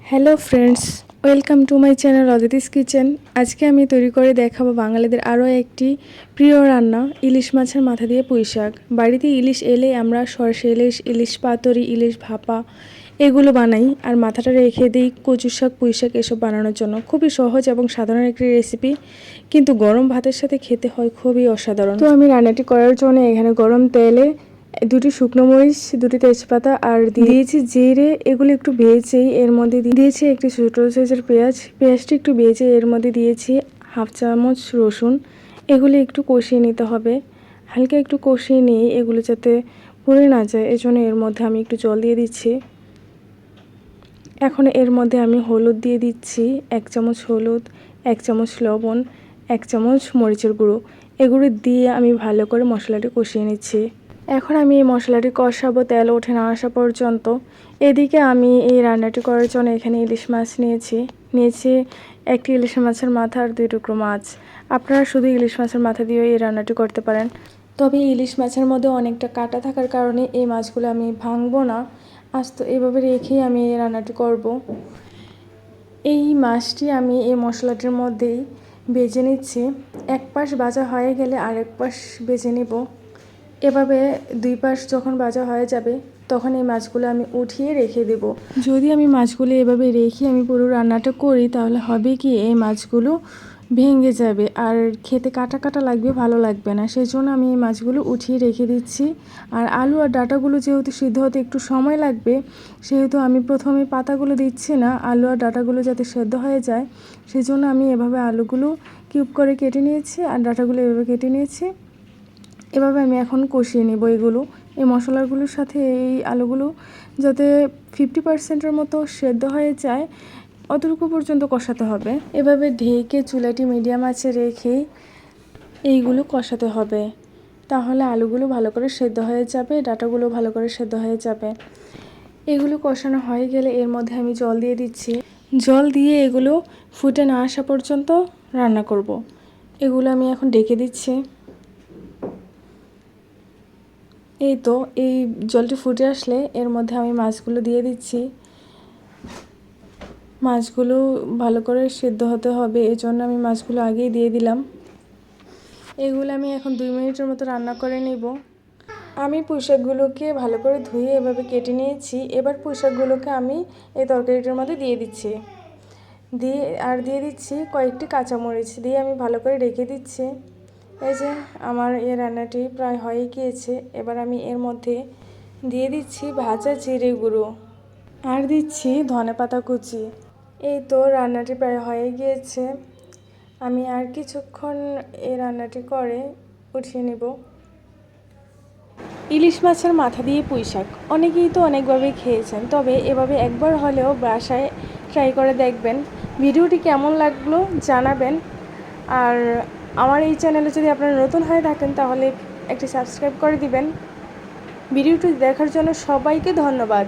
Hello friends, welcome to my channel Aditi's kitchen. আজকে আমি তৈরি করে দেখাবো বাঙালিদের আরও একটি প্রিয় রান্না, ইলিশ মাছের মাথা দিয়ে পুঁই শাক। বাড়িতে ইলিশ এলে আমরা সরষে ইলিশ, ইলিশ পাতুরি, ইলিশ ভাপা এগুলো বানাই, আর মাথাটা রেখে দিই কচু শাক, পুঁই শাক এসব বানানোর জন্য। খুবই সহজ এবং সাধারণ একটি রেসিপি, কিন্তু গরম ভাতের সাথে খেতে হয় খুবই অসাধারণ। তো আমি রান্নাটি করার জন্য এখানে গরম তেলে দুটি শুকনো মরিচ, দুটি তেজপাতা আর দিয়েছি জিরে। এগুলো একটু ভেজেই এর মধ্যে দিয়েছি একটি ছোটো সাইজের পেঁয়াজটি একটু ভেজে এর মধ্যে দিয়েছি হাফ চামচ রসুন। এগুলো একটু কষিয়ে নিতে হবে, হালকা একটু কষিয়ে নিয়ে এগুলো যাতে পুড়ে না যায় এজন্য এর মধ্যে আমি একটু জল দিয়ে দিচ্ছি। এখন এর মধ্যে আমি হলুদ দিয়ে দিচ্ছি, 1 চামচ হলুদ, 1 চামচ লবণ, 1 চামচ মরিচের গুঁড়ো। এগুলো দিয়ে আমি ভালো করে মশলাটি কষিয়ে নিচ্ছি। এখন আমি এই মশলাটি কষাবো তেল ওঠে না আসা পর্যন্ত। এদিকে আমি এই রান্নাটি করার জন্য এখানে ইলিশ মাছ নিয়েছি একটি ইলিশ মাছের মাথা আর 2 টুকরো মাছ। আপনারা শুধু ইলিশ মাছের মাথা দিয়েও এই রান্নাটি করতে পারেন, তবে ইলিশ মাছের মধ্যে অনেকটা কাঁটা থাকার কারণে এই মাছগুলো আমি ভাঙবো না, আস্ত এভাবে রেখেই আমি এই রান্নাটি করব। এই মাছটি আমি এই মশলাটির মধ্যেই ভেজে নিচ্ছি। এক পাশ ভাজা হয়ে গেলে আরেক পাশ ভেজে নিব। এভাবে 2 পাশ যখন ভাজা হয়ে যাবে তখন এই মাছগুলো আমি উঠিয়ে রেখে দেব। যদি আমি মাছগুলো এভাবে রেখে আমি পুরো রান্নাটা করি তাহলে হবে কি, এই মাছগুলো ভেঙে যাবে আর খেতে কাটা কাটা লাগবে, ভালো লাগবে না। সেই জন্য আমি এই মাছগুলো উঠিয়ে রেখে দিচ্ছি। আর আলু আর ডাঁটাগুলো যেহেতু সিদ্ধ হতে একটু সময় লাগবে, সেহেতু আমি প্রথমে পাতাগুলো দিচ্ছি না, আলু আর ডাঁটাগুলো যাতে সেদ্ধ হয়ে যায় সেই জন্য আমি এভাবে আলুগুলো কিউব করে কেটে নিয়েছি আর ডাঁটাগুলো এভাবে কেটে নিয়েছি। এভাবে আমি এখন কষিয়ে নেব এগুলো এই মশলাগুলোর সাথে। এই আলুগুলো যাতে 50%-এর মতো সেদ্ধ হয়ে যায় অতটুকু পর্যন্ত কষাতে হবে। এভাবে ঢেকে চুলাটি মিডিয়াম আঁচে রেখেই এইগুলো কষাতে হবে, তাহলে আলুগুলো ভালো করে সেদ্ধ হয়ে যাবে, ডাঁটাগুলো ভালো করে সেদ্ধ হয়ে যাবে। এগুলো কষানো হয়ে গেলে এর মধ্যে আমি জল দিয়ে দিচ্ছি। জল দিয়ে এগুলো ফুটে না আসা পর্যন্ত রান্না করব। এগুলো আমি এখন ঢেকে দিচ্ছি। এই তো এই জলটি ফুটে আসলে এর মধ্যে আমি মাছগুলো দিয়ে দিচ্ছি। মাছগুলো ভালো করে সেদ্ধ হতে হবে, এই জন্য আমি মাছগুলো আগেই দিয়ে দিলাম। এগুলো আমি এখন 2 মিনিটের মতো রান্না করে নেব। আমি পুঁই শাকগুলোকে ভালো করে ধুয়ে এভাবে কেটে নিয়েছি। এবার পুঁই শাকগুলোকে আমি এই তরকারিটার মধ্যে দিয়ে দিচ্ছি। দিয়ে দিচ্ছি কয়েকটি কাঁচামরিচ দিয়ে আমি ভালো করে রেখে দিচ্ছি। এই যে আমার এই রান্নাটি প্রায় হয়ে গিয়েছে। এবার আমি এর মধ্যে দিয়ে দিচ্ছি ভাজা জিরে গুঁড়ো আর দিচ্ছি ধনেপাতা কুচি। এই তো রান্নাটি প্রায় হয়ে গিয়েছে। আমি আর কিছুক্ষণ এই রান্নাটি করে উঠিয়ে নেব। ইলিশ মাছের মাথা দিয়ে পুঁই শাক অনেকেই তো অনেকভাবে খেয়েছেন, তবে এভাবে একবার হলেও বাসায় ট্রাই করে দেখবেন। ভিডিওটি কেমন লাগলো জানাবেন। আর আমার এই চ্যানেলে যদি আপনারা নতুন হয়ে থাকেন তাহলে একটি সাবস্ক্রাইব করে দিবেন। ভিডিওটি দেখার জন্য সবাইকে ধন্যবাদ।